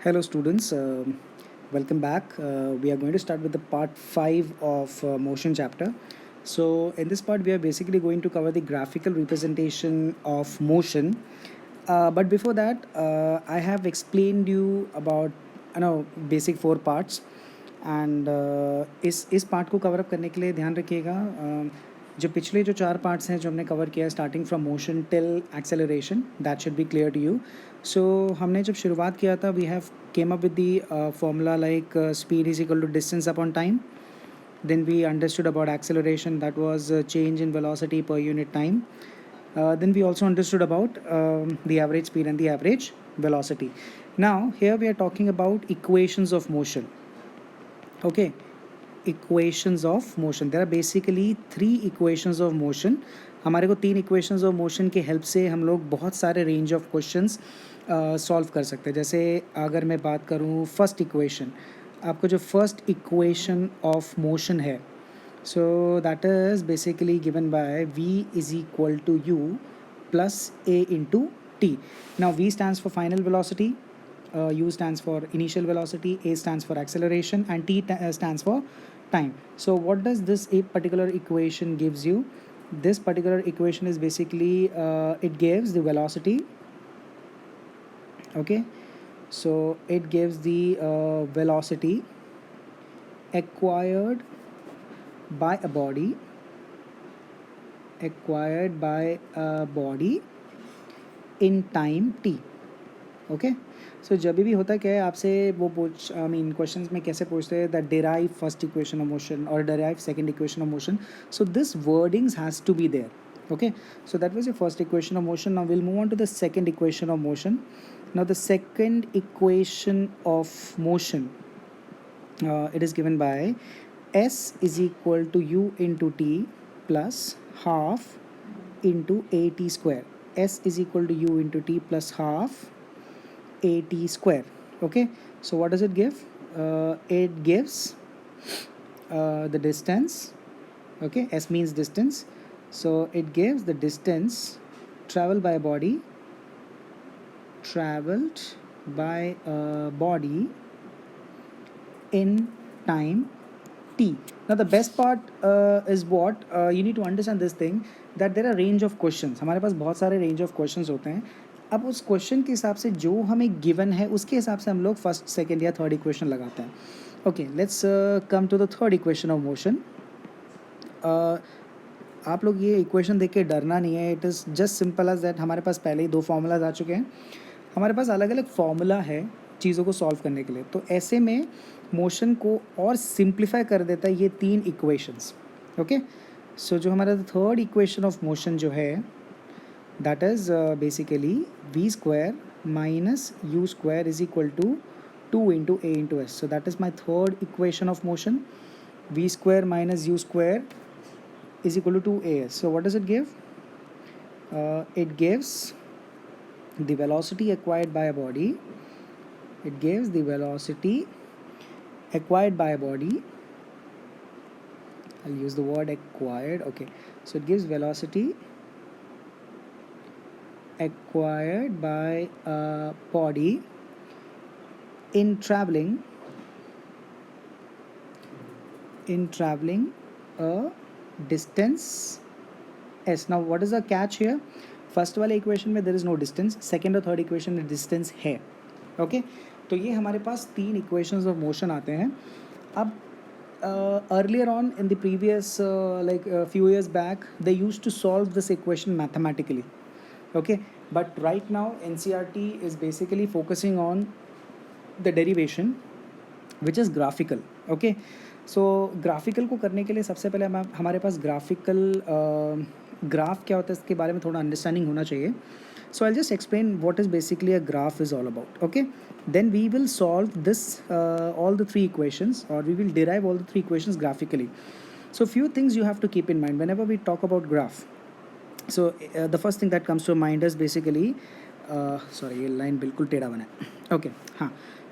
Hello students, welcome back. We are going to start with the part 5 of motion chapter. So in this part we are basically going to cover the graphical representation of motion. But before that, I have explained you about basic 4 parts. And इस part को cover up करने के लिए ध्यान रखिएगा, जो पिछले जो 4 पार्ट्स हैं जो हमने कवर किया है starting from motion till acceleration, that should be clear to you. So हमने जब शुरुआत किया था we have came up with the formula like speed is equal to distance upon time. Then we understood about acceleration, that was change in velocity per unit time. Then we also understood about the average speed and the average velocity. Now here we are talking about equations of motion. Okay, equations of motion, there are basically 3 equations of motion. हमारे को 3 equations of motion की help से हम लोग बहुत सारे range of questions solve कर सकते हैं. जैसे अगर मैं बात करूँ फर्स्ट इक्वेशन, आपको जो फर्स्ट इक्वेशन ऑफ मोशन है, so that is basically given by v is equal to u plus a into t. Now v stands for final velocity, u stands for initial velocity, a stands for acceleration, and t stands for time. So what does this a particular equation gives you? This particular equation is basically it gives the velocity. Okay, so it gives the velocity acquired by a body in time t. Okay, so जब भी होता क्या है आपसे वो पूछ question में कैसे पूछते हैं that derive first equation of motion और derive second equation of motion. So this wordings has to be there. Okay, so that was your first equation of motion. Now we'll move on to the second equation of motion. Now the second equation of motion, it is given by s is equal to u into t plus half into at square. S is equal to u into t plus half at square. Okay, so what does it give? It gives the distance. Okay, s means distance, so it gives the distance traveled by a body in time t. Now the best part is what you need to understand this thing, that there are range of questions. हमारे पास बहुत सारे range of questions होते हैं. अब उस question के हिसाब से जो हमें गिवन है उसके हिसाब से हम लोग फर्स्ट सेकेंड या थर्ड इक्वेशन लगाते हैं. Okay, let's come to the third equation of motion. आप लोग ये इक्वेशन देख के डरना नहीं है, it is just simple as that. हमारे पास पहले ही 2 फार्मूलाज आ चुके हैं, हमारे पास अलग अलग फार्मूला है चीज़ों को सॉल्व करने के लिए. तो ऐसे में मोशन को और सिंप्लीफाई कर देता है ये 3 इक्वेशंस. ओके, सो जो हमारा थर्ड इक्वेशन ऑफ मोशन जो है that is basically v square minus u square is equal to 2 into a into s. So that is my third equation of motion. V square minus u square is equal to 2as. So what does it give? It gives the velocity acquired by a body. It gives the velocity acquired by a body. I'll use the word acquired. Okay, so it gives velocity acquired by a body in traveling a distance s. Now what is the catch here? First वाले equation में there is no distance, second और third equation में distance है. Okay, तो ये हमारे पास 3 equations of motion आते हैं. अब earlier on in the previous like a few years back they used to solve this equation mathematically. Okay, but right now NCERT is basically focusing on the derivation which is graphical. Okay, so graphical को करने के लिए सबसे पहले हमारे पास graphical graph क्या होता है इसके बारे में थोड़ा understanding होना चाहिए. So I'll just explain what is basically a graph is all about. Okay, then we will solve this all the 3 equations, or we will derive all the 3 equations graphically. So few things you have to keep in mind whenever we talk about graph. So the first thing that comes to mind is basically sorry ये line बिल्कुल टेढ़ा बना है. Okay, हाँ,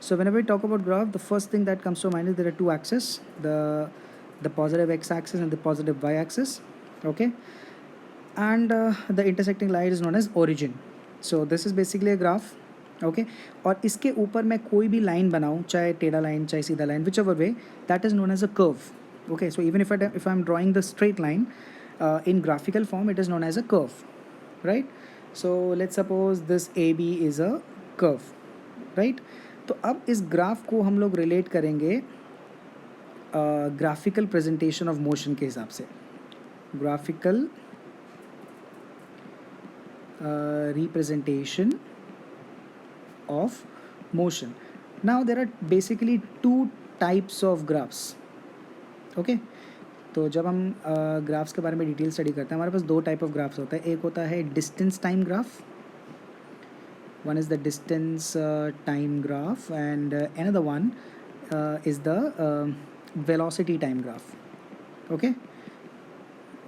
so whenever we talk about graph, the first thing that comes to mind is there are 2 axes, the positive x axis and the positive y axis. Okay, and the intersecting line is known as origin. So this is basically a graph. Okay और इसके ऊपर मैं कोई भी line बनाऊँ, चाहे टेढ़ा line चाहे सीधा line, whichever way, that is known as a curve. Okay, so even if I'm drawing the straight line in graphical form, it is known as a curve, right? So let's suppose this AB is a curve, right? तो अब इस graph को हम लोग relate करेंगे graphical presentation of motion के हिसाब से. Graphical representation of motion. Now there are basically two types of graphs. Okay, तो जब हम ग्राफ्स के बारे में डिटेल स्टडी करते हैं, हमारे पास दो टाइप ऑफ ग्राफ्स होता है. एक होता है distance time graph. One is the distance time graph, and another one is the velocity time graph. Okay,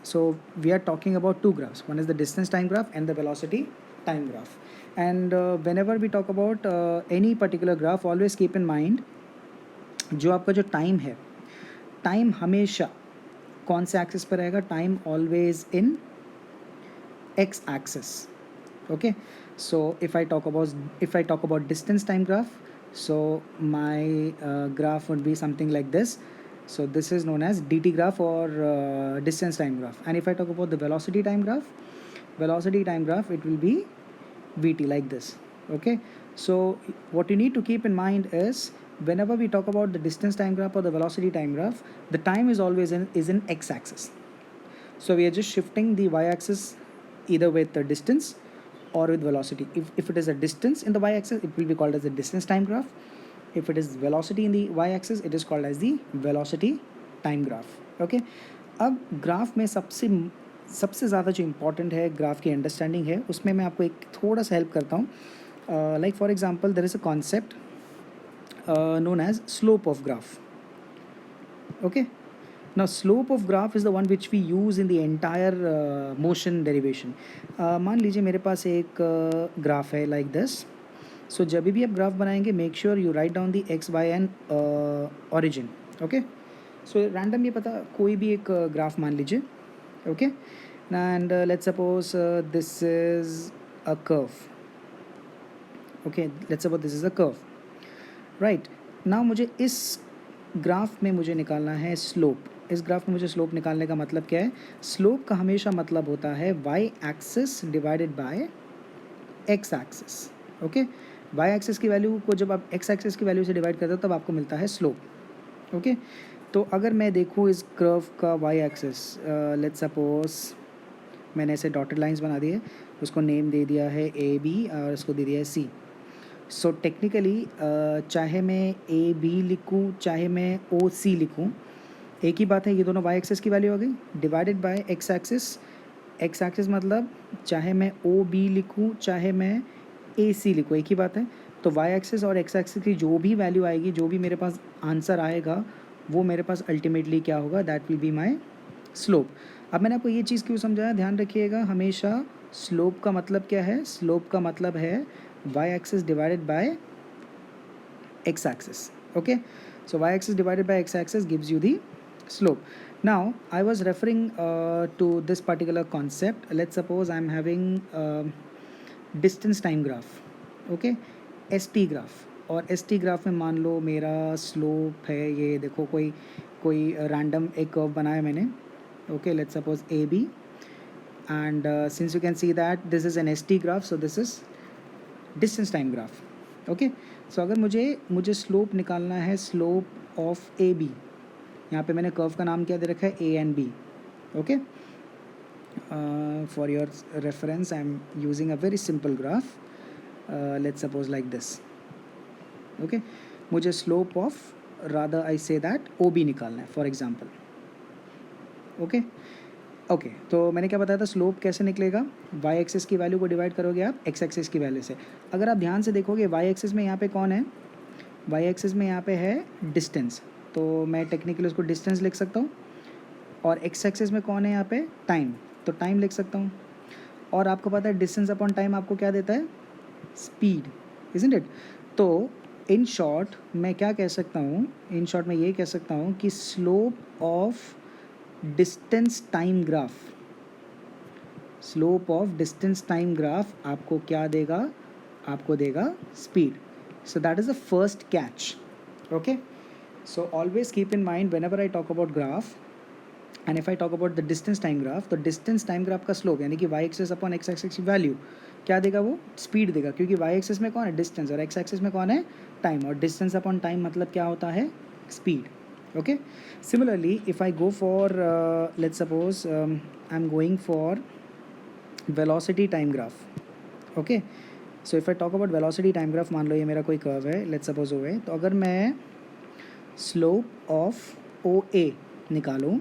so we are talking about two graphs. One is the distance time graph and the velocity time graph. And whenever we talk about any particular graph, always keep in mind जो आपका जो time है, time हमेशा कौन से axis पर रहेगा? Time always in x axis. Okay, so if I talk about distance time graph, so my graph would be something like this. So this is known as dt graph or distance time graph. And if I talk about the velocity time graph, it will be vt, like this. Okay, so what you need to keep in mind is whenever we talk about the distance time graph or the velocity time graph, the time is always in x axis. So we are just shifting the y axis either with the distance or with velocity. If it is a distance in the y axis, it will be called as the distance time graph. If it is velocity in the y axis, it is called as the velocity time graph. Okay, अब graph में सबसे ज़्यादा जो important है graph की understanding है, उसमें मैं आपको एक थोड़ा सा हेल्प करता हूँ. Like for example there is a concept known as slope of graph. Okay, now slope of graph is the one which we use in the entire motion derivation. मान लीजिए मेरे पास एक ग्राफ है like this. So जब भी आप graph बनाएंगे, make sure you write down the x, y and origin. Okay, so random ये पता कोई भी एक ग्राफ मान लीजिए. Okay, and let's suppose this is a curve. Okay, let's suppose this is a curve. Right, now मुझे इस graph में मुझे निकालना है स्लोप. इस ग्राफ में मुझे स्लोप निकालने का मतलब क्या है? स्लोप का हमेशा मतलब होता है y axis divided by x axis. Okay, y axis की वैल्यू को जब आप एक्स एक्सिस की वैल्यू से डिवाइड करते हो तब आपको मिलता है स्लोप. ओके, तो अगर मैं देखूँ इस कर्व का वाई एक्सिस, लेट्स सपोज मैंने ऐसे डॉटेड लाइंस बना दिए, उसको नेम दे दिया है ए बी और इसको दे दिया है सी. सो टेक्निकली चाहे मैं ए बी लिखूँ चाहे मैं ओ सी लिखूँ, एक ही बात है. ये दोनों वाई एक्सिस की वैल्यू हो गई divided by x axis. X axis मतलब चाहे मैं ओ बी लिखूँ चाहे मैं ए सी लिखूँ, एक ही बात है. तो वाई एक्सिस और एक्स एक्सिस की जो भी वैल्यू आएगी, जो भी मेरे पास आंसर आएगा, वो मेरे पास अल्टीमेटली क्या होगा? That will be my slope. अब मैंने आपको ये चीज़ क्यों समझाया, ध्यान रखिएगा. हमेशा स्लोप का मतलब क्या है? स्लोप का मतलब है y-axis divided by x-axis. Okay, so y-axis divided by x-axis gives you the slope. Now I was referring to this particular concept. Let's suppose I'm having distance time graph. Okay, st graph. और st graph में मान लो मेरा slope है, ये देखो कोई random एक curve बनाया मैंने. Okay, let's suppose A B, and since you can see that this is an st graph, so this is distance time graph. Okay, so अगर मुझे स्लोप निकालना है, स्लोप ऑफ ए बी, यहाँ पे मैंने कर्व का नाम क्या दे रखा है? A and B. Okay, for your reference I am using a very simple graph. Let's suppose like this. Okay, मुझे slope of rather I say that O B निकालना है फॉर एग्जाम्पल. ओके, तो मैंने क्या बताया था? स्लोप कैसे निकलेगा? वाई एक्सिस की वैल्यू को डिवाइड करोगे आप एक्स एक्सिस की वैल्यू से. अगर आप ध्यान से देखोगे वाई एक्सिस में यहाँ पे कौन है? वाई एक्सिस में यहाँ पे है डिस्टेंस, तो मैं टेक्निकली उसको डिस्टेंस लिख सकता हूँ. और एक्स एक्सिस में कौन है यहाँ पे? टाइम, तो टाइम लिख सकता हूँ. और आपको पता है डिस्टेंस अपॉन टाइम आपको क्या देता है? Speed, isn't it? तो इन शॉर्ट मैं क्या कह सकता हूँ? इन शॉर्ट मैं ये कह सकता हूँ कि slope of distance time graph आपको क्या देगा? आपको देगा speed. So that is the first catch. Okay, so always keep in mind whenever I talk about graph and if I talk about the distance time graph, तो distance time graph का slope यानी कि y axis upon x axis की value क्या देगा, वो speed देगा, क्योंकि y axis में कौन है, डिस्टेंस, और x axis में कौन है, टाइम, और डिस्टेंस अपॉन टाइम मतलब क्या होता है, speed. Okay, similarly if I go for let's suppose I am going for velocity time graph. Okay, so if I talk about velocity time graph, मान लो ये मेरा कोई कर्व है, लेट्स सपोज ओ ए, तो अगर मैं स्लोप ऑफ ओ ए निकालूँ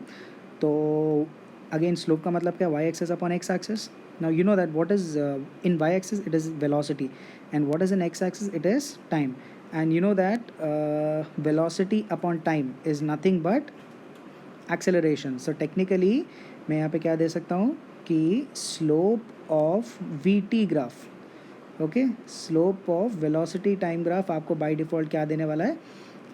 तो अगेन स्लोप का मतलब क्या, y axis upon x axis. Now you know that what is in y axis it is velocity and what is in x axis it is time, and you know that velocity upon time is nothing but acceleration. So technically मैं यहाँ पे क्या दे सकता हूँ कि slope of v t graph. Okay, slope of velocity time graph आपको by default क्या देने वाला है,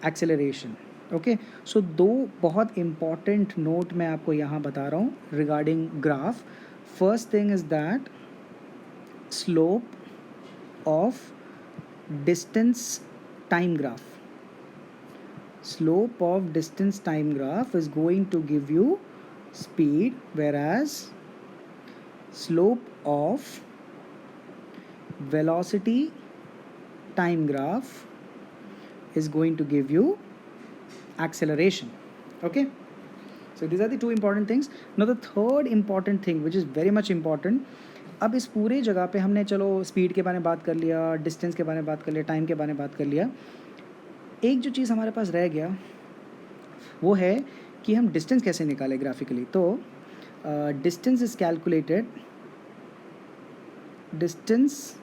एक्सेलरेशन. ओके, सो दो बहुत इंपॉर्टेंट नोट मैं आपको यहाँ बता रहा हूँ regarding graph. First thing is that slope of distance time graph, slope of distance time graph is going to give you speed, whereas slope of velocity time graph is going to give you acceleration. Okay, so these are the two important things. Now the third important thing which is very much important, अब इस पूरे जगह पे हमने चलो speed के बारे में बात कर लिया, डिस्टेंस के बारे में बात कर लिया, टाइम के बारे में बात कर लिया. एक जो चीज़ हमारे पास रह गया वो है कि हम डिस्टेंस कैसे निकालें ग्राफिकली. तो distance is calculated, distance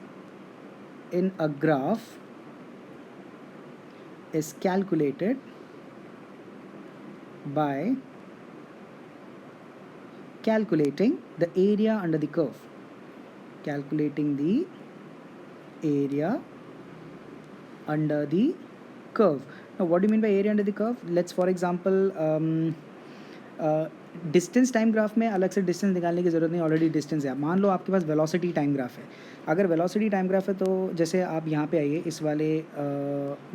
in a graph is calculated by calculating the area under the curve, calculating the area under the curve. Now what do you mean by area under the curve? Let's for example distance time graph में अलग से distance निकालने की ज़रूरत नहीं, already distance है. मान लो आपके पास वेलोसिटी टाइम ग्राफ है. अगर वेलोसिटी टाइम ग्राफ है तो जैसे आप यहाँ पे आइए, इस वाले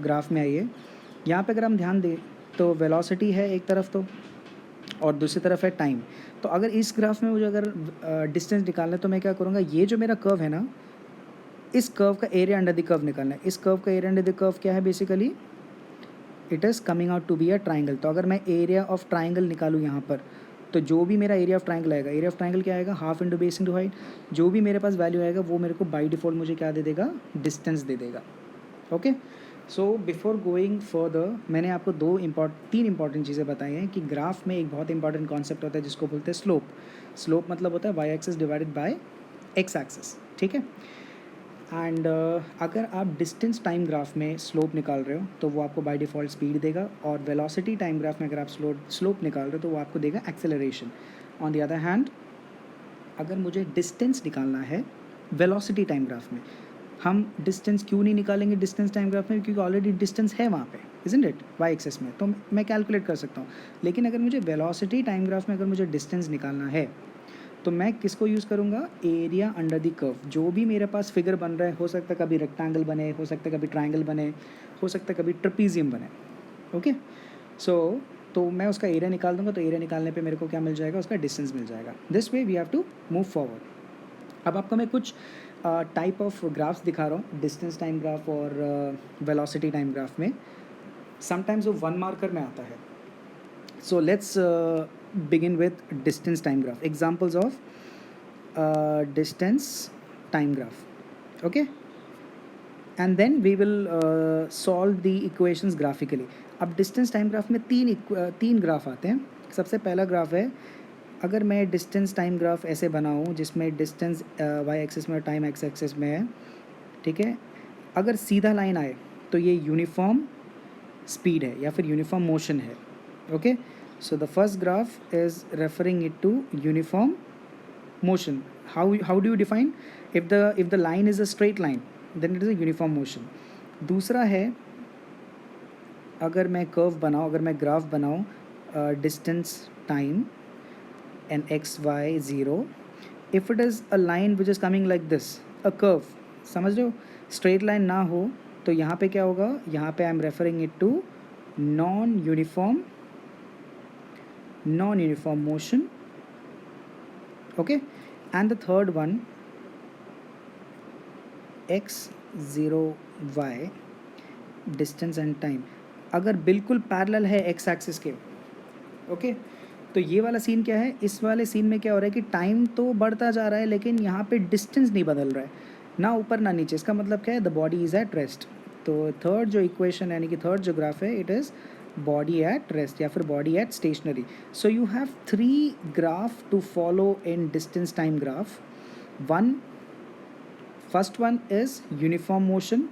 ग्राफ में आइए, यहाँ पे अगर हम ध्यान दें तो वेलोसिटी है एक तरफ तो, और दूसरी तरफ है टाइम. तो अगर इस ग्राफ में मुझे अगर डिस्टेंस निकालना है तो मैं क्या करूँगा, ये जो मेरा कर्व है ना, इस कर्व का एरिया अंडर द कर्व निकालना है. इस कर्व का एरिया अंडर द कर्व क्या है, basically it is coming out to be a triangle. तो अगर मैं एरिया ऑफ ट्राइंगल निकालूँ यहाँ पर, तो जो भी मेरा एरिया ऑफ ट्राइंगल आएगा, एरिया ऑफ ट्राइंगल क्या आएगा, half into base into height. जो भी मेरे पास वैल्यू आएगा वो मेरे को बाई डिफ़ॉल्ट मुझे क्या दे देगा, डिस्टेंस दे देगा. Okay, so before going further मैंने आपको तीन इंपॉर्टेंट चीज़ें बताई हैं कि ग्राफ में एक बहुत इंपॉर्टेंट कॉन्सेप्ट होता है जिसको बोलते हैं स्लोप. स्लोप मतलब होता है y axis divided by x axis. ठीक है, एंड अगर आप डिस्टेंस टाइम ग्राफ में स्लोप निकाल रहे हो तो वो आपको बाय डिफ़ॉल्ट स्पीड देगा, और वेलोसिटी टाइम ग्राफ में अगर आप स्लोप निकाल रहे हो तो वो आपको देगा acceleration. On the other hand अगर मुझे डिस्टेंस निकालना है वेलोसिटी टाइम ग्राफ में, हम डिस्टेंस क्यों नहीं निकालेंगे डिस्टेंस टाइम ग्राफ में, क्योंकि ऑलरेडी डिस्टेंस है वहाँ पे, इजंट इट, वाई एक्सिस में, तो मैं कैलकुलेट कर सकता हूँ. लेकिन अगर मुझे वेलोसिटी टाइम ग्राफ में अगर मुझे डिस्टेंस निकालना है तो मैं किसको यूज़ करूँगा, एरिया अंडर द कर्व. जो भी मेरे पास फिगर बन रहा है, हो सकता है कभी रेक्टेंगल बने, हो सकता है कभी ट्राइंगल बने, हो सकता है कभी ट्रेपीजियम बने. ओके, सो तो मैं उसका एरिया निकाल दूँगा, तो एरिया निकालने पे मेरे को क्या मिल जाएगा, उसका डिस्टेंस मिल जाएगा. This way we have to move forward. अब आपको मैं कुछ टाइप ऑफ ग्राफ्स दिखा रहा हूँ, डिस्टेंस टाइम ग्राफ और वेलोसिटी टाइम ग्राफ में. समटाइम्स वो 1 मार्कर में आता है. So let's begin with distance time graph. Examples of distance time graph. Okay, and then we will solve the equations graphically. अब distance time graph में तीन graph आते हैं. सबसे पहला ग्राफ है, अगर मैं डिस्टेंस टाइम ग्राफ ऐसे बनाऊँ जिसमें डिस्टेंस वाई एक्सिस में और टाइम एक्स एक्सिस में है. ठीक है, अगर सीधा लाइन आए तो ये यूनिफॉर्म स्पीड है या फिर यूनिफॉर्म मोशन है. Okay, so the first graph is referring it to uniform motion. How do you define, if the line is a straight line then it is a uniform motion. दूसरा है, अगर मैं curve बनाऊँ, अगर मैं graph बनाऊँ distance time and x y 0, if it is a line which is coming like this, a curve, समझ रहे हो, स्ट्रेट लाइन ना हो तो यहाँ पे क्या होगा, यहाँ पे I am referring it to non uniform motion. Okay, and the third one, x 0 y distance and time अगर बिल्कुल पैरेलल है एक्स एक्सिस के. ओके, तो ये वाला सीन क्या है, इस वाले सीन में क्या हो रहा है कि टाइम तो बढ़ता जा रहा है लेकिन यहाँ पे डिस्टेंस नहीं बदल रहा है, ना ऊपर ना नीचे. इसका मतलब क्या है, the body is at rest. तो थर्ड जो इक्वेशन यानी कि थर्ड जो ग्राफ है, it is body at rest या फिर body at stationary. So you have 3 graph to follow in distance time graph. First one is uniform motion.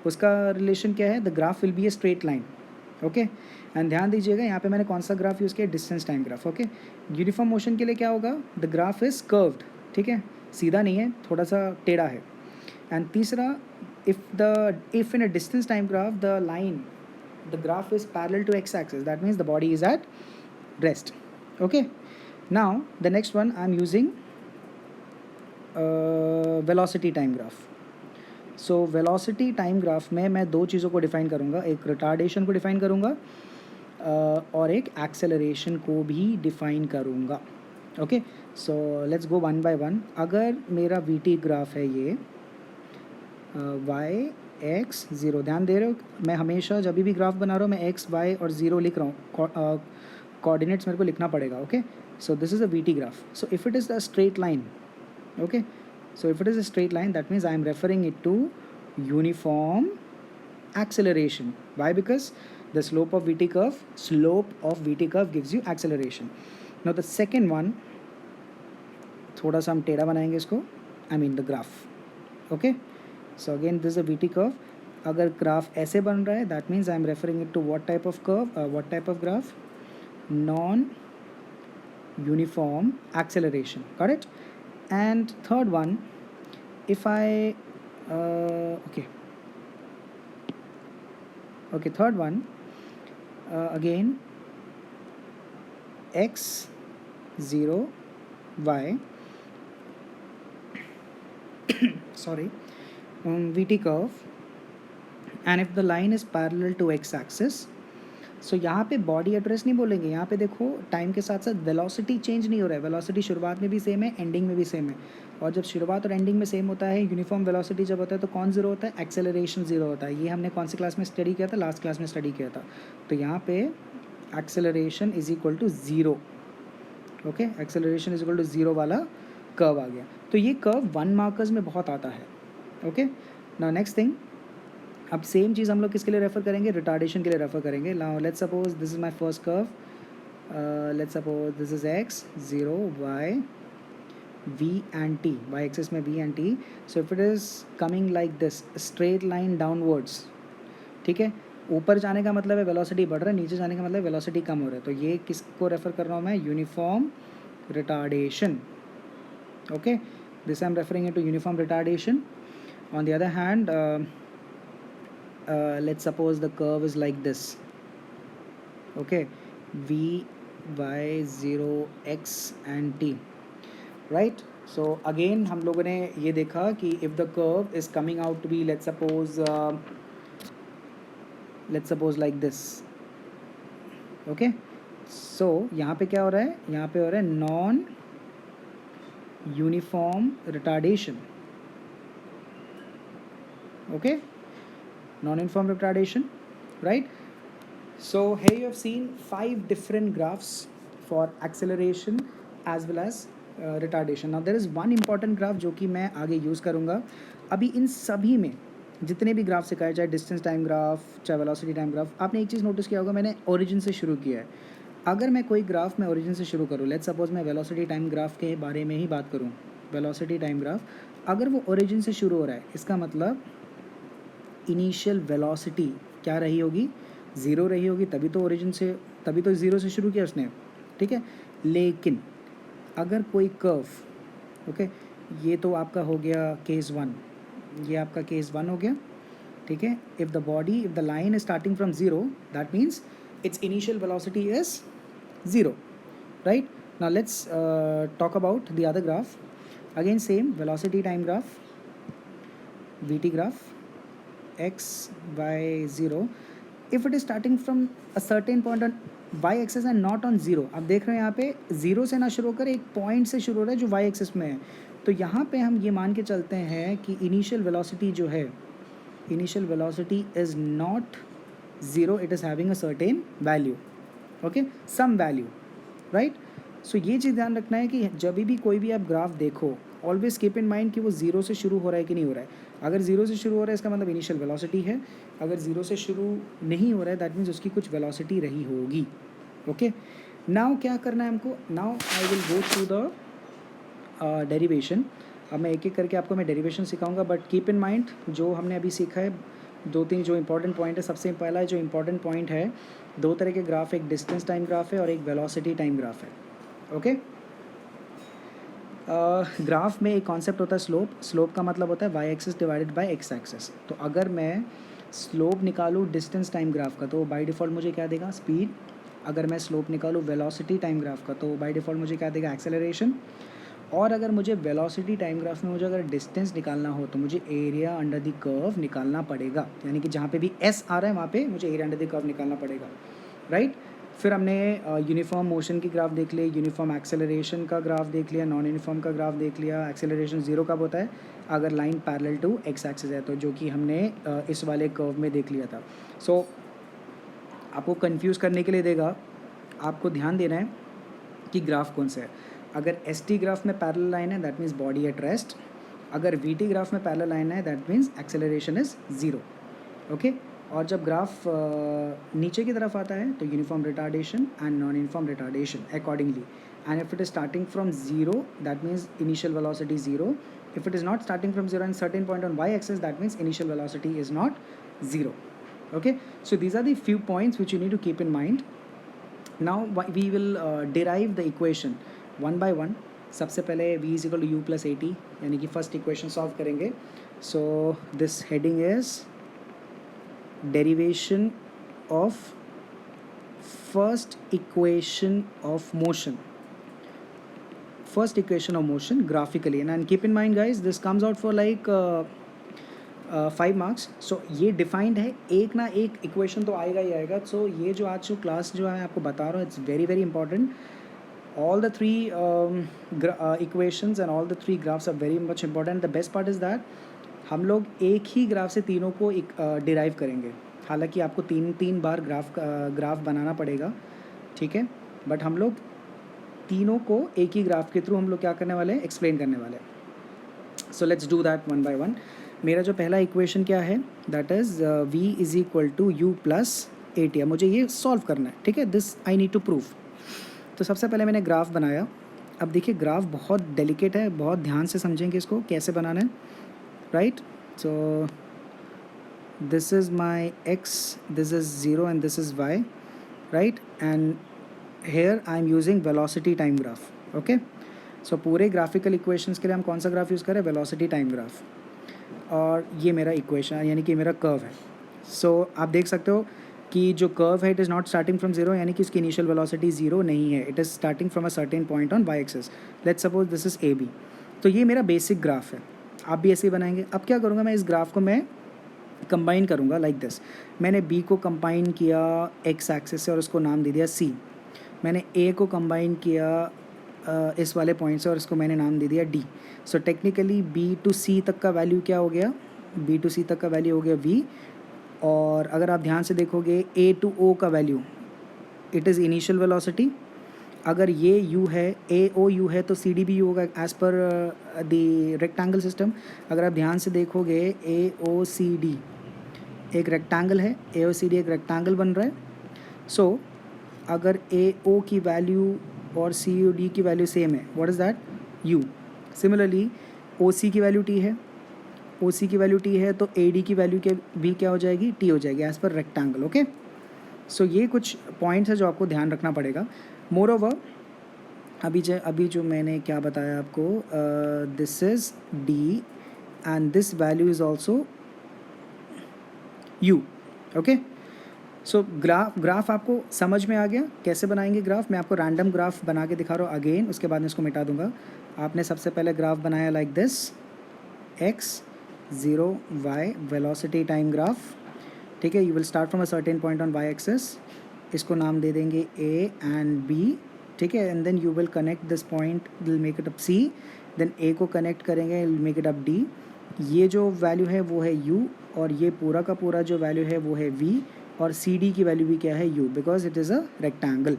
उसका relation क्या है, the graph will be a straight line. Okay, and ध्यान दीजिएगा यहाँ पे मैंने कौन सा ग्राफ यूज़ किया, distance time graph. Okay, uniform motion के लिए क्या होगा, द ग्राफ इज़ कर्व्ड. ठीक है, सीधा नहीं है, थोड़ा सा टेढ़ा है. एंड तीसरा, if in a distance time graph the graph is parallel to x axis, that means the body is at rest. Okay, now the next one I'm using velocity time graph. So velocity time graph में मैं 2 चीज़ों को define करूँगा, एक retardation को define करूँगा और एक एक्सेलरेशन को भी डिफ़ाइन करूँगा. Okay, so let's go one by one. अगर मेरा वी टी ग्राफ है ये y x 0, ध्यान दे रहे हो, मैं हमेशा जब भी ग्राफ बना रहा हूँ मैं x y और 0 लिख रहा हूँ, कोऑर्डिनेट्स मेरे को लिखना पड़ेगा. Okay, so this is a we t graph. So if it is a straight line, okay, so if it is a straight line, that means I am referring it to uniform acceleration. Why? Because the slope of VT curve gives you acceleration. Now the second one, थोड़ा सा हम टेढ़ा बनाएंगे इसको, I mean the graph. Okay, so again this is a VT curve. अगर graph ऐसे बन रहा है, that means I am referring it to what type of curve, what type of graph, non uniform acceleration. Got it? And third one, if I okay, third one, again x 0 y sorry, VT curve, and if the line is parallel to x axis. सो यहाँ पे body address नहीं बोलेंगे, यहाँ पे देखो time के साथ साथ वेलोसिटी चेंज नहीं हो रहा है. वेलोसिटी शुरुआत में भी सेम है, एंडिंग में भी सेम है. और जब शुरुआत और एंडिंग में सेम होता है, यूनिफॉर्म वेलोसिटी जब होता है तो कौन जीरो होता है, एक्सेलरेशन जीरो होता है. ये हमने कौन सी क्लास में स्टडी किया था, लास्ट क्लास में स्टडी किया था. तो यहाँ पे acceleration is equal to zero. Okay, acceleration is equal to zero वाला कर्व आ गया. तो ये कर्व 1 मार्कर्स में बहुत आता है. ओके, नाउ नेक्स्ट थिंग, अब सेम चीज़ हम लोग किसके लिए रेफ़र करेंगे, रिटार्डेशन के लिए रेफ़र करेंगे. Now let's suppose this is my first curve, let's suppose this is x 0 y v and t, y axis में v and t. So if it is coming like this, straight line downwards. ठीक है, ऊपर जाने का मतलब है velocity बढ़ रहा है, नीचे जाने का मतलब वेलोसिटी कम हो रहा है. तो ये किसको रेफ़र कर रहा हूँ मैं, uniform retardation. Okay, this I am referring it to uniform retardation. On the other hand, let's suppose the curve is like this. Okay, v y 0 x and t, right? So again हम लोगों ने ये देखा कि if the curve is coming out to be let's suppose like this. Okay, so यहाँ पे क्या हो रहा है, यहाँ पे हो रहा है non uniform retardation. Okay, non-uniform retardation, right? So here you have seen 5 different graphs for acceleration as well as retardation. Now there is one important graph जो कि मैं आगे यूज़ करूँगा. अभी इन सभी में जितने भी ग्राफ सिखाए, चाहे डिस्टेंस टाइम ग्राफ, चाहे वेलोसिटी टाइम ग्राफ, आपने एक चीज़ नोटिस किया होगा, मैंने ओरिजिन से शुरू किया है. अगर मैं कोई ग्राफ में ओरिजिन से शुरू करूँ, लेट्स सपोज मैं वेलोसिटी टाइम ग्राफ के बारे में ही बात करूँ, वेलोसिटी टाइम ग्राफ अगर वो ओरिजिन से शुरू हो रहा है, इसका मतलब इनिशियल वेलोसिटी क्या रही होगी, ज़ीरो रही होगी. तभी तो ज़ीरो से शुरू किया उसने. ठीक है, लेकिन अगर कोई कर्व, ओके, ये तो आपका हो गया केस 1, ये आपका केस 1 हो गया. ठीक है, if the line is starting from zero, that means it's initial velocity is zero, right? Now let's talk about the other graph. Again same velocity time graph. We t graph x y 0 if it is starting from a certain point on y axis and not on zero. आप देख रहे हैं यहाँ पे zero से ना शुरू होकर एक पॉइंट से शुरू हो रहा है जो y एक्सेस में है. तो यहाँ पे हम ये मान के चलते हैं कि इनिशियल वेलोसिटी जो है, initial velocity is not zero, it is having a certain value, okay, some value, right. So ये चीज़ ध्यान रखना है कि जब भी कोई भी आप ग्राफ देखो, ऑलवेज कीप इन माइंड कि वो ज़ीरो से शुरू हो रहा है कि नहीं हो रहा है. अगर ज़ीरो से शुरू हो रहा है इसका मतलब इनिशियल वेलोसिटी है. अगर ज़ीरो से शुरू नहीं हो रहा है दैट मीन्स उसकी कुछ वेलोसिटी रही होगी. ओके, नाउ क्या करना है हमको. Now I will go through the derivation. अब मैं एक एक करके आपको मैं डेरिवेशन सिखाऊंगा, बट कीप इन माइंड जो हमने अभी सीखा है, दो तीन जो इंपॉर्टेंट पॉइंट है. सबसे पहला जो इंपॉर्टेंट पॉइंट है, दो तरह के ग्राफ, एक डिस्टेंस टाइम ग्राफ है और एक वेलोसिटी टाइम ग्राफ है. ओके, ग्राफ में एक कॉन्सेप्ट होता है स्लोप. स्लोप का मतलब होता है y axis divided by x axis. तो अगर मैं स्लोप निकालूँ डिस्टेंस टाइम ग्राफ का तो बाय डिफ़ॉल्ट मुझे क्या देगा, स्पीड. अगर मैं स्लोप निकालूँ वेलोसिटी टाइम ग्राफ का तो बाय डिफ़ॉल्ट मुझे क्या देगा, एक्सेलरेशन. और अगर मुझे वेलोसिटी टाइम ग्राफ में मुझे अगर डिस्टेंस निकालना हो तो मुझे एरिया अंडर द कर्व निकालना पड़ेगा. यानी कि जहाँ पे भी एस आ रहा है वहाँ पे मुझे एरिया अंडर द कर्व निकालना पड़ेगा, राइट. फिर हमने यूनिफॉर्म मोशन की ग्राफ देख ली, यूनिफॉर्म एक्सेलरेशन का ग्राफ देख लिया, नॉन यूनिफॉर्म का ग्राफ देख लिया. एक्सेलरेशन ज़ीरो कब होता है, अगर line parallel to x axis है, तो जो कि हमने इस वाले कर्व में देख लिया था. सो आपको कंफ्यूज करने के लिए देगा, आपको ध्यान देना है कि ग्राफ कौन सा है. अगर एस टी ग्राफ में पैरेलल लाइन है that means body at rest. अगर वी टी ग्राफ में पैरेलल लाइन है that means acceleration is zero. Okay, और जब ग्राफ नीचे की तरफ आता है तो uniform retardation and non uniform retardation accordingly. And if it is starting from zero that means initial velocity zero. If it is not starting from zero and certain point on y axis that means initial velocity is not zero. Okay, so these are the few points which you need to keep in mind. Now we will derive the equation one by one. सबसे पहले v is equal to u plus at, यानी कि first equation solve करेंगे. So this heading is derivation of first equation of motion, first equation of motion graphically. And keep in mind guys, this comes out for like 5 marks. So ये defined है, एक ना एक equation तो आएगा ही आएगा. सो ये जो आज जो क्लास जो है आपको बता रहा हूँ, it's very very important. all the three equations and all the three graphs are very much important. The best part is that हम लोग एक ही ग्राफ से तीनों को डिराइव करेंगे. हालांकि आपको तीन बार ग्राफ बनाना पड़ेगा, ठीक है, बट हम लोग तीनों को एक ही ग्राफ के थ्रू हम लोग क्या करने वाले हैं, एक्सप्लेन करने वाले हैं. So let's do that one by one. मेरा जो पहला इक्वेशन क्या है, that is v is equal to you plus a t. मुझे ये सॉल्व करना है, ठीक है, this I need to prove. तो सबसे पहले मैंने ग्राफ बनाया. अब देखिए ग्राफ बहुत डेलिकेट है, बहुत ध्यान से समझेंगे इसको कैसे बनाना है, right. So this is my x, this is zero and this is y, right. And here I am using velocity time graph. Okay, so पूरे ग्राफिकल इक्वेशंस के लिए हम कौन सा ग्राफ यूज़ करें, वेलोसिटी टाइम ग्राफ. और ये मेरा इक्वेशन यानी कि मेरा कर्व है. सो आप देख सकते हो कि जो कर्व है it is not starting from zero, यानी कि इसकी इनिशियल वेलोसिटी जीरो नहीं है. It is starting from a certain point on y axis. Let's suppose this is A B. तो ये मेरा बेसिक ग्राफ है. आप भी ऐसे ही बनाएंगे. अब क्या करूँगा मैं, इस ग्राफ को मैं कंबाइन करूँगा लाइक दिस. मैंने बी को कंबाइन किया एक्स एक्सिस से और उसको नाम दे दिया सी. मैंने ए को कंबाइन किया इस वाले पॉइंट से और इसको मैंने नाम दे दिया D. So technically B to C तक का वैल्यू क्या हो गया, बी टू सी तक का वैल्यू हो गया वी. और अगर आप ध्यान से देखोगे ए टू ओ का value, it is initial velocity. अगर ये यू है, ए ओ यू है, तो सी डी भी यू होगा as per the rectangle system. अगर आप ध्यान से देखोगे ए ओ सी डी एक रेक्टेंगल है, ए ओ सी डी एक रेक्टेंगल बन रहा है. सो अगर ए ओ की वैल्यू और सी ओ डी की वैल्यू सेम है, what is that, you. Similarly O C की वैल्यू टी है, ओ सी की वैल्यू टी है, तो ए डी की वैल्यू के भी क्या हो जाएगी, टी हो जाएगी एज़ पर रेक्टेंगल. ओके, सो ये कुछ पॉइंट्स है जो आपको ध्यान रखना पड़ेगा. मोर ओवर अभी जो मैंने क्या बताया आपको, this is D and this value is also you. Okay, so graph आपको समझ में आ गया कैसे बनाएंगे ग्राफ. मैं आपको रैंडम ग्राफ बना के दिखा रहा हूँ अगेन, उसके बाद में इसको मिटा दूंगा. आपने सबसे पहले ग्राफ बनाया like this, X 0 y velocity time graph, ठीक है। You will start from a certain point on Y axis, इसको नाम दे देंगे ए एंड बी, ठीक है। And then you will connect this point, will make it up C, then A को connect करेंगे, will make it up D. ये जो वैल्यू है वो है u, और ये पूरा का पूरा जो वैल्यू है वो है v, और सी डी की वैल्यू भी क्या है u, because it is a rectangle,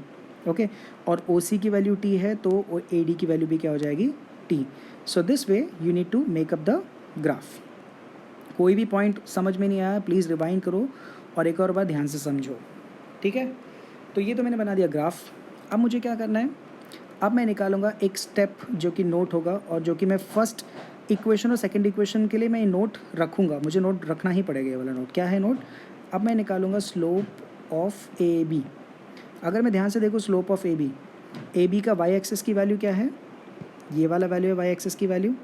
okay. और ओ सी की वैल्यू t है, तो ए डी की वैल्यू भी क्या हो जाएगी t। So this way you need to make up the graph. कोई भी पॉइंट समझ में नहीं आया प्लीज़ रिवाइंड करो और एक और बार ध्यान से समझो, ठीक है। तो ये तो मैंने बना दिया ग्राफ। अब मुझे क्या करना है, अब मैं निकालूंगा एक स्टेप जो कि नोट होगा, और जो कि मैं फर्स्ट इक्वेशन और सेकंड इक्वेशन के लिए मैं नोट रखूंगा, मुझे नोट रखना ही पड़ेगा। ये वाला नोट क्या है नोट, अब मैं निकालूंगा स्लोप ऑफ ए बी। अगर मैं ध्यान से देखूँ स्लोप ऑफ ए बी का वाई एक्सेस की वैल्यू क्या है, ये वाला वैल्यू है वाई एक्सेस की वैल्यू,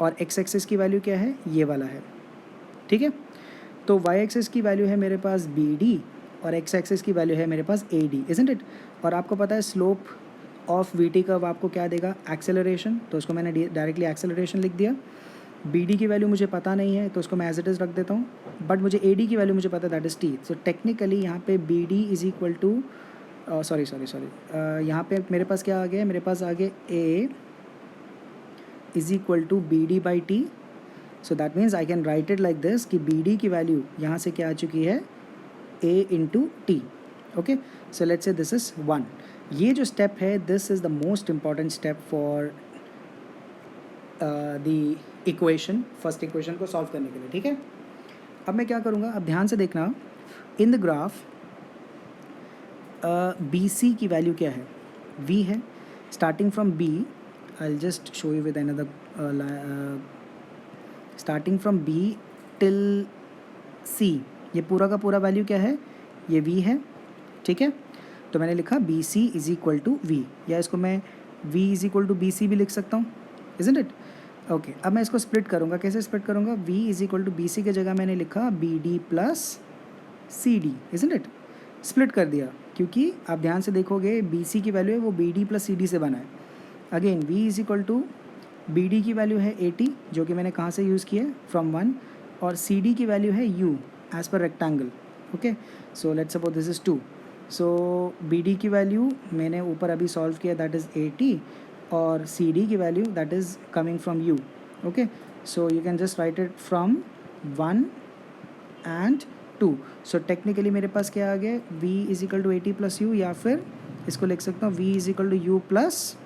और एक्स एक्सेस की वैल्यू क्या है, ये वाला है, ठीक है। तो वाई एक्सेस की वैल्यू है मेरे पास बी डी, और एक्स एक्सेस की वैल्यू है मेरे पास ए डी, इजंट इट। और आपको पता है slope of v T curve आपको क्या देगा, एक्सेलरेशन, तो उसको मैंने डायरेक्टली एक्सेलरेशन लिख दिया। बी डी की वैल्यू मुझे पता नहीं है तो उसको मैं एज इट इज़ रख देता हूँ, बट मुझे ए डी की वैल्यू मुझे पता है, that is t. So technically यहाँ पे B D is equal to sorry, यहाँ पे मेरे पास क्या आ गया, मेरे पास आ गया A is equal to B D by T. So that means I can write it like this कि बी डी की वैल्यू यहाँ से क्या आ चुकी है, A into T, okay. So let's say this is 1। ये जो स्टेप है this is the most important step for the equation, first equation को सॉल्व करने के लिए, ठीक है। अब मैं क्या करूँगा, अब ध्यान से देखना, in the graph B C की वैल्यू क्या है, v है, starting from b, I will just show you with another, starting from b till c, ये पूरा का पूरा वैल्यू क्या है, ये v है, ठीक है। तो मैंने लिखा B C is equal to v, या इसको मैं v is equal to B C भी लिख सकता हूँ, इजंट इट, ओके। अब मैं इसको स्प्लिट करूँगा, कैसे स्प्लिट करूँगा, v is equal to B C की जगह मैंने लिखा B D plus C D, isn't it, split कर दिया, क्योंकि आप ध्यान से देखोगे बी सी की वैल्यू है वो B D plus C D से बना है। Again v is equal to B D की वैल्यू है 80, जो कि मैंने कहाँ से यूज़ किया है, फ्रॉम 1, और सी डी की वैल्यू है u as per rectangle, okay. So let's suppose this is 2। So B D की वैल्यू मैंने ऊपर अभी सॉल्व किया, दैट इज़ 80, और सी डी की value that is coming from u, okay. So you can just write it from 1 and 2। So technically मेरे पास क्या आ गया, v is equal to 80 plus u, या फिर इसको लिख सकता हूँ v is equal to you plus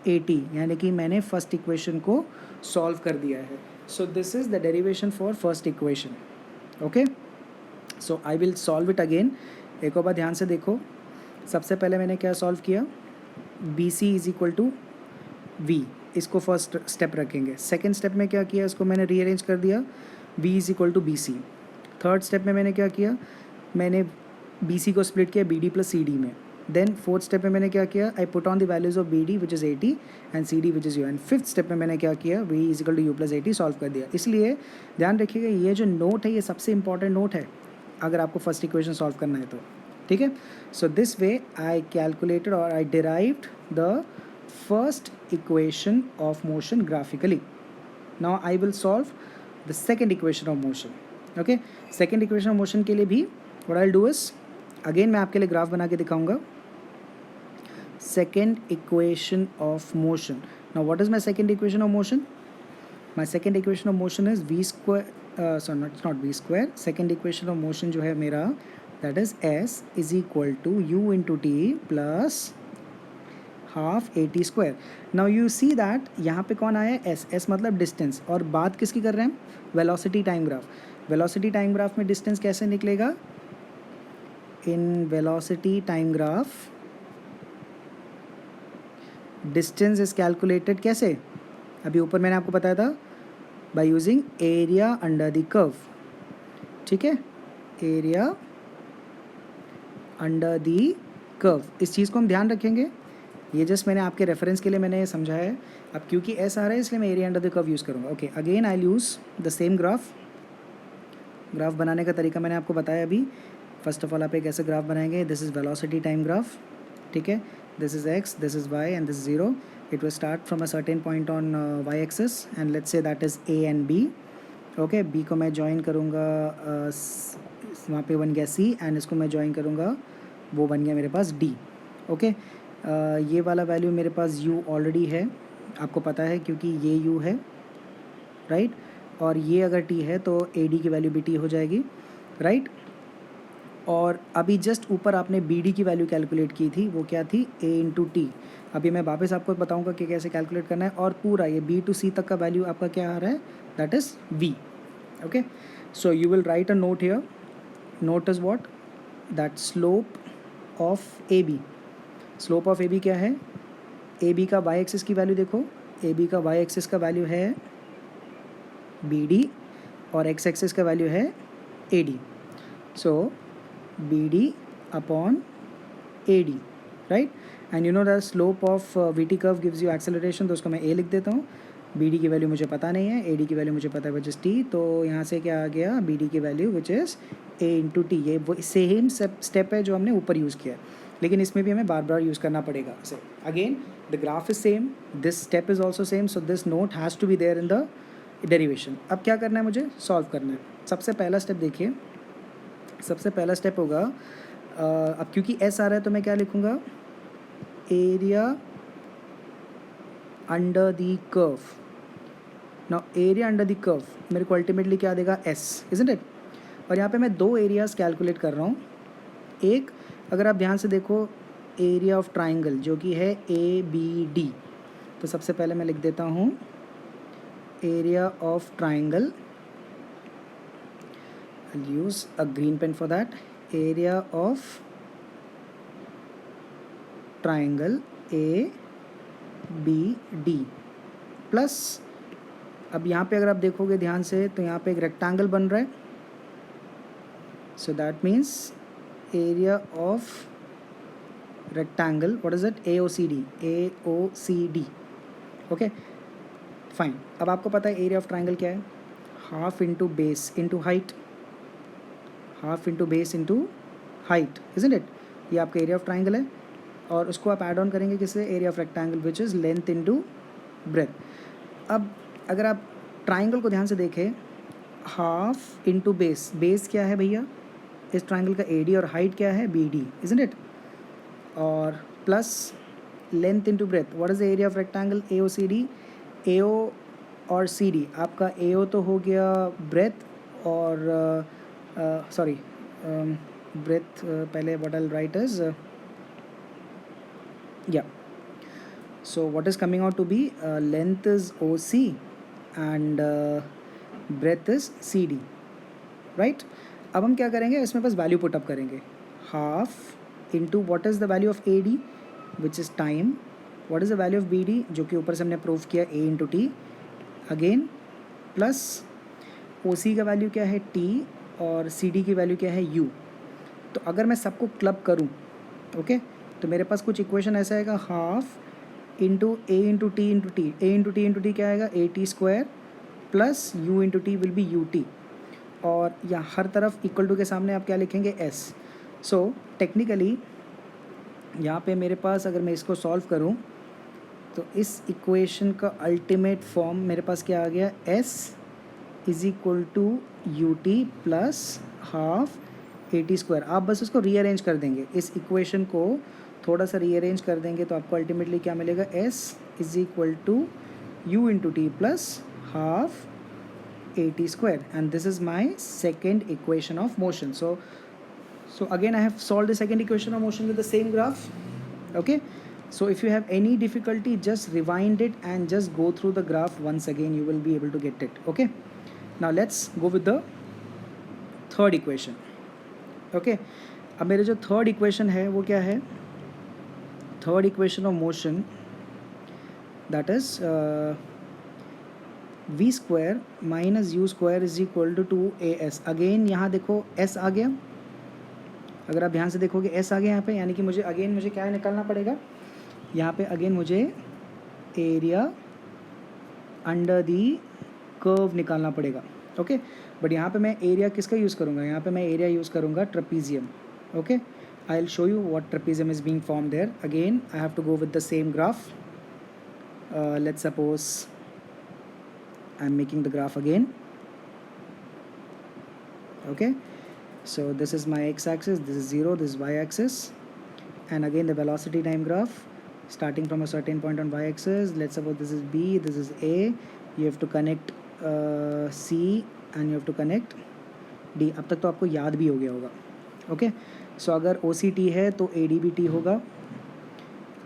80, यानी कि मैंने फर्स्ट इक्वेशन को सॉल्व कर दिया है। सो this is the derivation for first equation, okay. So I will solve it again, एक और बार ध्यान से देखो। सबसे पहले मैंने क्या सॉल्व किया, B C is equal to v, इसको फर्स्ट स्टेप रखेंगे। सेकेंड स्टेप में क्या किया, इसको मैंने रीअरेंज कर दिया, v is equal to B C. Third step में मैंने क्या किया, मैंने बी सी को स्प्लिट किया B D plus C D में। देन फोर्थ स्टेप में मैंने क्या किया, I put on the values of B D which is 80 and C D which is u, and fifth step में मैंने क्या किया, v is equal to you plus 80 solve कर दिया। इसलिए ध्यान रखिएगा ये जो नोट है ये सबसे इंपॉर्टेंट नोट है अगर आपको फर्स्ट इक्वेशन सॉल्व करना है तो, ठीक है। सो दिस वे आई कैलकुलेटेड और I derived the first equation of motion graphically. Now I will solve the second equation of motion, okay. Second equation of motion के लिए भी what I will do is, again मैं आपके लिए graph बना के दिखाऊंगा। Second equation of motion, now what is my second equation of motion, my second equation of motion is V square, sorry not V square, second equation of motion जो है मेरा that is s is equal to you into T plus half A T square. Now you see that यहाँ पे कौन आया है, S, S मतलब distance, और बात किसकी कर रहे हैं, velocity time graph. Velocity time graph में डिस्टेंस कैसे निकलेगा, in velocity time graph distance is calculated कैसे, अभी ऊपर मैंने आपको बताया था, by using area under the curve, ठीक है, एरिया अंडर द कर्व। इस चीज़ को हम ध्यान रखेंगे, ये जस्ट मैंने आपके रेफरेंस के लिए मैंने ये समझाया है। अब क्योंकि एस आ रहा है इसलिए मैं area under the curve use करूँगा, okay. Again I use the same graph, graph बनाने का तरीका मैंने आपको बताया अभी। फर्स्ट ऑफ ऑल आप एक ऐसे ग्राफ बनाएंगे, this is velocity time graph, ठीक है, this is x, this is why and this is 0, It will start from a certain point on y-axis and let's say that is A and B. Okay B को मैं join करूँगा, वहाँ पे बन गया सी, and इसको मैं ज्वाइन करूँगा, वो बन गया मेरे पास डी. ओके ये वाला वैल्यू मेरे पास यू ऑलरेडी है, आपको पता है क्योंकि ये यू है, राइट. और ये अगर टी है तो ए डी की वैल्यू भी टी हो जाएगी, राइट. और अभी जस्ट ऊपर आपने बी डी की वैल्यू कैलकुलेट की थी, वो क्या थी, ए इंटू टी. अभी मैं वापस आपको बताऊंगा कि कैसे कैलकुलेट करना है. और पूरा ये बी टू सी तक का वैल्यू आपका क्या आ रहा है, that is v. Okay so you will write a note here. Note is what, that slope of A B. Slope of A B क्या है, ए बी का वाई एक्सिस की वैल्यू देखो, ए बी का वाई एक्सिस का value है B D और x axis का वैल्यू है A D. So B D upon A D, right. And you know the slope of v T curve gives you acceleration, तो उसको मैं ए लिख देता हूँ. बी डी की वैल्यू मुझे पता नहीं है, ए डी की वैल्यू मुझे पता है विच इज़ टी. तो यहाँ से क्या आ गया, बी डी की value which is a into T. ये वो सेम स्टेप है जो हमने ऊपर यूज़ किया है, लेकिन इसमें भी हमें बार बार यूज़ करना पड़ेगा. So again the graph is same, this step is also same, so this note has to be there in the derivation. अब क्या करना है, मुझे सॉल्व करना है. सबसे पहला स्टेप देखिए, सबसे पहला स्टेप होगा, अब क्योंकि एस आ रहा है तो मैं क्या लिखूँगा, area under the curve. Now area under the curve मेरे को अल्टीमेटली क्या देगा, एस, इजंट इट. और यहाँ पे मैं दो एरियाज़ कैलकुलेट कर रहा हूँ. एक, अगर आप ध्यान से देखो, एरिया ऑफ ट्राइंगल जो कि है ए बी डी. तो सबसे पहले मैं लिख देता हूँ area of triangle, I'll use a green pen for that. Area of triangle A B D plus, अब यहाँ पे अगर आप देखोगे ध्यान से तो यहाँ पे एक रेक्टेंगल बन रहा है. So that means area of rectangle, what is it, A O C D, A O C D. Okay fine. अब आपको पता है एरिया ऑफ ट्राइंगल क्या है, half into base into height, half into base into height, isn't it. ये आपका area of triangle है, और उसको आप ऐड ऑन करेंगे किससे, area of rectangle which is length into breath. अब अगर आप ट्राइंगल को ध्यान से देखें, हाफ इंटू बेस, बेस क्या है भैया इस ट्राइंगल का, ए डी, और हाइट क्या है, बी डी, इजंट इट. और plus length into breadth, what is the area of rectangle, A O C D. A O और सी डी, आपका ए ओ तो हो गया ब्रेथ, और सॉरी ब्रेथ पहले, what I write is, ya, so what is coming out to be, length is O C and breadth is C D, right. अब हम क्या करेंगे, इसमें बस वैल्यू पुटअप करेंगे, half into what is the value of A D which is time, what is the value of B D जो कि ऊपर से हमने प्रूव किया, A into T again, plus ओ सी का वैल्यू क्या है, टी, और सी डी की वैल्यू क्या है, यू. तो अगर मैं सबको क्लब करूँ, ओके, तो मेरे पास कुछ इक्वेशन ऐसा आएगा, हाफ इंटू ए इंटू टी इंटू टी, ए इंटू टी क्या आएगा, A T square, plus you into T will be U T. और यहाँ हर तरफ इक्वल टू के सामने आप क्या लिखेंगे, एस. सो टेक्निकली यहाँ पे मेरे पास, अगर मैं इसको सॉल्व करूँ तो इस इक्वेशन का अल्टीमेट फॉर्म मेरे पास क्या आ गया, S is equal to U T plus half A T square. आप बस उसको रीअरेंज कर देंगे, इस इक्वेशन को थोड़ा सा रीअरेंज कर देंगे तो आपको अल्टीमेटली क्या मिलेगा, S is equal to you into T plus half A T square. And this is my second equation of motion. So again I have solved the second equation of motion with the same graph. Okay, so if you have any difficulty, just rewind it and just go through the graph once again, you will be able to get it. Okay, now let's go with the third equation. Okay, अब मेरे जो third equation है वो क्या है, third equation of motion, that is v square minus u square is equal to 2as. again यहाँ देखो s आ गया, अगर आप ध्यान से देखोगे एस आ गया यहाँ पे, यानी कि मुझे क्या निकालना पड़ेगा यहाँ पे, अगेन मुझे एरिया अंडर दी कर्व निकालना पड़ेगा. ओके, बट यहाँ पे मैं एरिया किसका यूज़ करूँगा, यहाँ पे मैं एरिया यूज़ करूँगा trapezium. Okay, I will show you what trapezium is being form there. Again I have to go with the same graph. Let's suppose I'm making the graph again. Okay, so this is my x-axis, this is 0, this is y-axis, and again the velocity time graph starting from a certain point on y-axis. Let's suppose this is B, this is A. You have to connect C and you have to connect D. अब तक तो आपको याद भी हो गया होगा. Okay, so अगर OC है तो AD भी T होगा,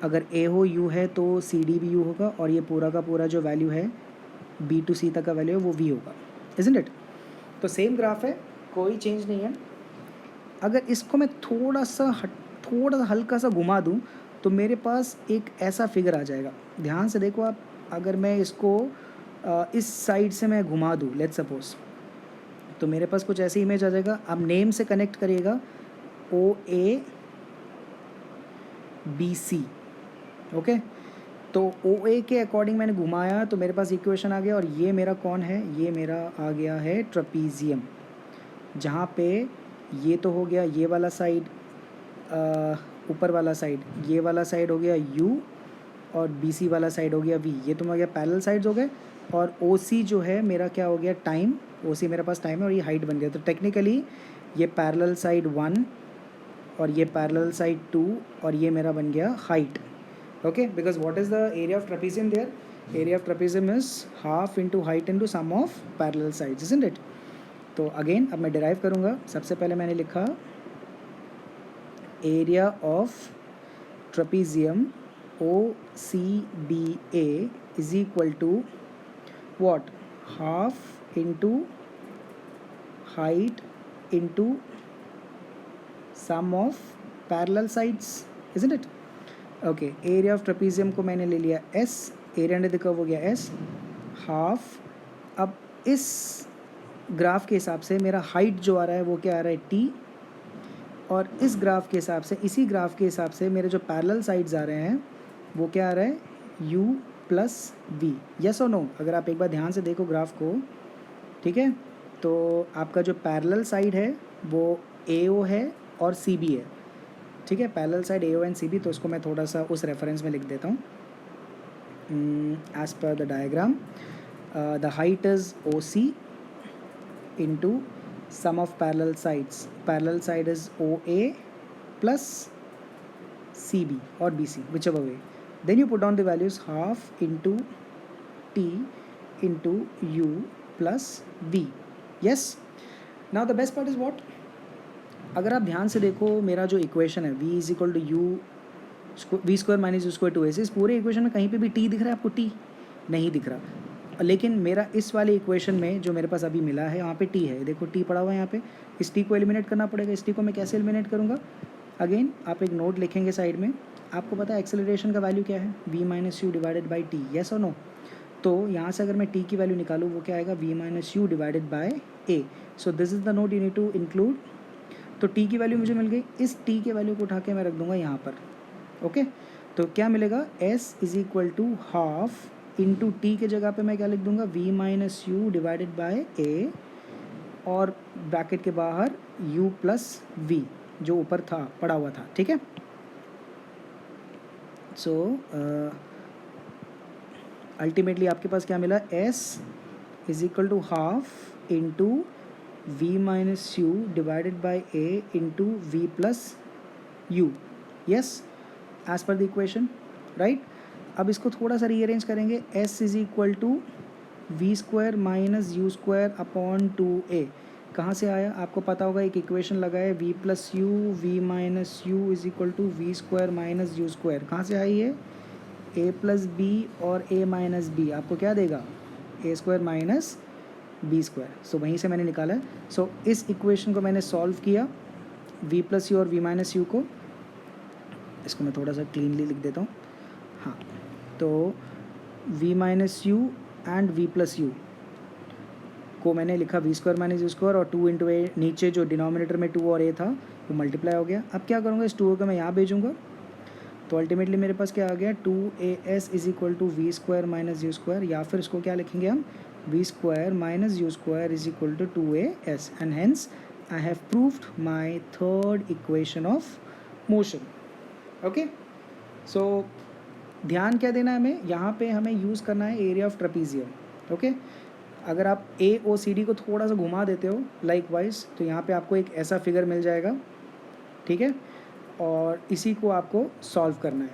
अगर A हो U है तो CD भी U होगा, और ये पूरा का पूरा जो वैल्यू है B to C तक का वैल्यू है वो V होगा. Isn't it? तो सेम ग्राफ है, कोई चेंज नहीं है. अगर इसको मैं थोड़ा सा हल्का सा घुमा दूं तो मेरे पास एक ऐसा फिगर आ जाएगा. ध्यान से देखो आप, अगर मैं इसको इस साइड से मैं घुमा दूं, लेट्स सपोज, तो मेरे पास कुछ ऐसी इमेज आ जाएगा. आप नेम से कनेक्ट करिएगा, OABC. ओके, तो OA के अकॉर्डिंग मैंने घुमाया तो मेरे पास इक्वेशन आ गया, और ये मेरा कौन है, ये मेरा आ गया है ट्रपीजियम, जहाँ पे ये तो हो गया ये वाला साइड, ऊपर वाला साइड, ये वाला साइड हो गया U, और BC वाला साइड हो गया V. ये तो हो गया पैरेलल साइड्स हो गए. और OC जो है मेरा क्या हो गया, टाइम. OC मेरे पास टाइम है और ये हाइट बन गया. तो टेक्निकली ये पैरेलल साइड 1 और ये पैरेलल साइड 2 और ये मेरा बन गया height. Okay, because what is the area of trapezium there? Area of trapezium is half into height into sum of parallel sides, isn't it? तो अगेन अब मैं डिराइव करूँगा. सबसे पहले मैंने लिखा area of trapezium OCBA is equal to what? Half into height into sum of parallel sides, isn't it? Okay, area of trapezium को मैंने ले लिया S, area under the curve हो गया S, हाफ. अब इस ग्राफ के हिसाब से मेरा हाइट जो आ रहा है वो क्या आ रहा है, T, और इस ग्राफ के हिसाब से, इसी ग्राफ के हिसाब से मेरे जो पैरेलल साइड्स आ रहे हैं वो क्या आ रहा है, U प्लस V. यस और नो? अगर आप एक बार ध्यान से देखो ग्राफ को, ठीक है, तो आपका जो पैरेलल साइड है वो AO है और CB है. ठीक है, parallel side AO and CB. तो उसको मैं थोड़ा सा उस रेफरेंस में लिख देता हूँ. As per the diagram, the height is OC into sum of parallel sides. Parallel side is OA plus CB or BC, whichever way. Then you put down the values, half into T into U plus V. Yes? Now the best part is what? अगर आप ध्यान से देखो मेरा जो equation है V is equal to U V square minus U square 2AC, इस पूरे इक्वेशन में कहीं पे भी T दिख रहा है आपको? T नहीं दिख रहा. लेकिन मेरा इस वाले इक्वेशन में जो मेरे पास अभी मिला है वहाँ पे T है. देखो T पड़ा हुआ है यहाँ पे. इस T को एलिमिनेट करना पड़ेगा. इस T को मैं कैसे एलिमिनेट करूँगा? अगेन आप एक नोट लिखेंगे साइड में. आपको पता है एक्सेलरेशन का वैल्यू क्या है, V minus U divided by T. Yes और नो? तो यहाँ से अगर मैं T की वैल्यू निकालूँ वो क्या आएगा, V minus U divided by A. So this is the note you need to include. तो T की वैल्यू मुझे मिल गई. इस T के वैल्यू को उठा के मैं रख दूँगा यहाँ पर. ओके, तो क्या मिलेगा, S is equal to half into T के जगह पे मैं क्या लिख दूँगा, V minus U divided by A, और ब्रैकेट के बाहर U प्लस V जो ऊपर था, पड़ा हुआ था. ठीक है, सो अल्टीमेटली आपके पास क्या मिला, S is equal to half into V minus U divided by A into V plus U. Yes, as per the equation, right? अब इसको थोड़ा सा रीअरेंज करेंगे. S is equal to V square minus you square upon 2A. कहाँ से आया आपको पता होगा, एक इक्वेशन लगाए V plus U, V minus U is equal to V square minus you square. कहाँ से आई है, A प्लस बी और A माइनस बी आपको क्या देगा, A square minus B square. So वहीं से मैंने निकाला है. सो इस इक्वेशन को मैंने सॉल्व किया, V प्लस यू और V माइनस यू को. इसको मैं थोड़ा सा क्लीनली लिख देता हूँ. हाँ, तो V minus you and V plus u को मैंने लिखा V square minus you square, और 2 इंटू A, नीचे जो डिनोमिनेटर में 2 और A था वो मल्टीप्लाई हो गया. अब क्या करूँगा, इस 2 को मैं यहाँ भेजूँगा. तो अल्टीमेटली मेरे पास क्या आ गया, 2AS is equal to V square minus you square, या फिर इसको क्या लिखेंगे हम, V square minus you square is equal to 2AS. And hence I have proved my third equation of motion. Okay, so ध्यान क्या देना है हमें, यहाँ पे हमें यूज़ करना है एरिया ऑफ ट्रेपीजियम। ओके, अगर आप ए ओ सी डी को थोड़ा सा घुमा देते हो लाइक वाइज, तो यहाँ पे आपको एक ऐसा फिगर मिल जाएगा, ठीक है, और इसी को आपको सॉल्व करना है,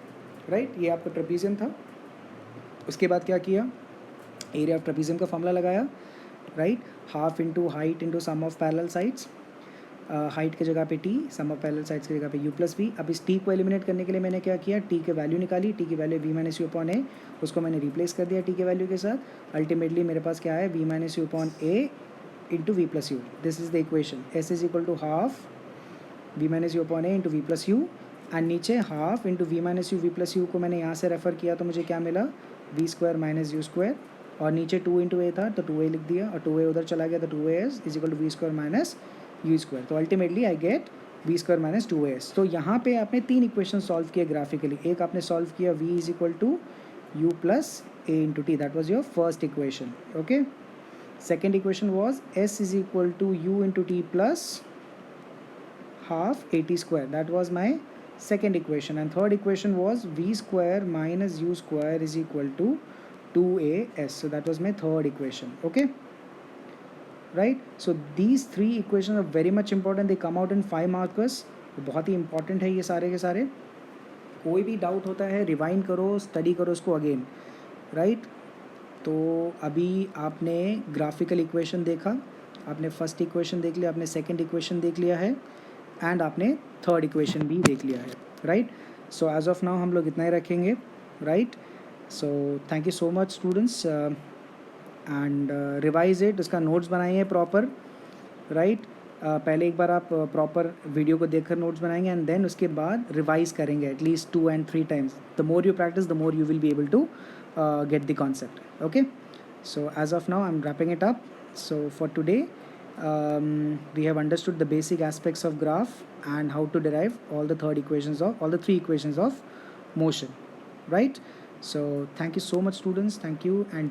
राइट। ये आपका ट्रेपीजियम था। उसके बाद क्या किया, एरिया ऑफ ट्रेपीजियम का फॉर्मूला लगाया, right, half into height into sum of parallel sides, height की जगह पे T, sum of parallel sides की जगह पे यू प्लस वी। अब इस टी को एलिमिनेट करने के लिए मैंने क्या किया, टी की वैल्यू निकाली, टी की value V minus you upon A, उसको मैंने रिप्लेस कर दिया टी के वैल्यू के साथ। अल्टीमेटली मेरे पास क्या है, v minus you upon a into v plus u. This is the equation, s is equal to half v minus you upon a into v plus u, and नीचे half into v minus u v plus u को मैंने यहाँ से refer किया तो मुझे क्या मिला, V square minus you square, और नीचे 2 इंटू ए था तो 2a लिख दिया, और 2a उधर चला गया तो 2as is equal to v square minus you square. तो ultimately I get v square minus 2as। तो यहाँ पे आपने 3 इक्वेशन सॉल्व किए ग्राफिकली। एक आपने सॉल्व किया v is equal to you plus A into T, that was your first equation. Okay, second equation was s is equal to you into T plus half at square, that was my second equation, and third equation was v square minus u square is equal to 2as, so that was my third equation. Okay, right, so these three equations are very much important, they come out in 5 markers, बहुत ही important है ये सारे के सारे। कोई भी doubt होता है रिवाइंड करो, स्टडी करो उसको अगेन, राइट। तो अभी आपने ग्राफिकल इक्वेशन देखा, आपने फर्स्ट इक्वेशन देख लिया, आपने सेकंड इक्वेशन देख लिया है, एंड आपने थर्ड इक्वेशन भी देख लिया है, right. So as of now हम लोग इतना ही रखेंगे, right. So thank you so much students, and revise it, उसका नोट्स बनाइए प्रॉपर, राइट। पहले एक बार आप प्रॉपर वीडियो को देखकर नोट्स बनाएंगे, एंड देन उसके बाद रिवाइज करेंगे at least 2 and 3 times. The more you practice the more you will be able to get the concept. Okay, so as of now I am wrapping it up. So for today, we have understood the basic aspects of graph and how to derive all the three equations of motion, right. So thank you so much students, thank you, and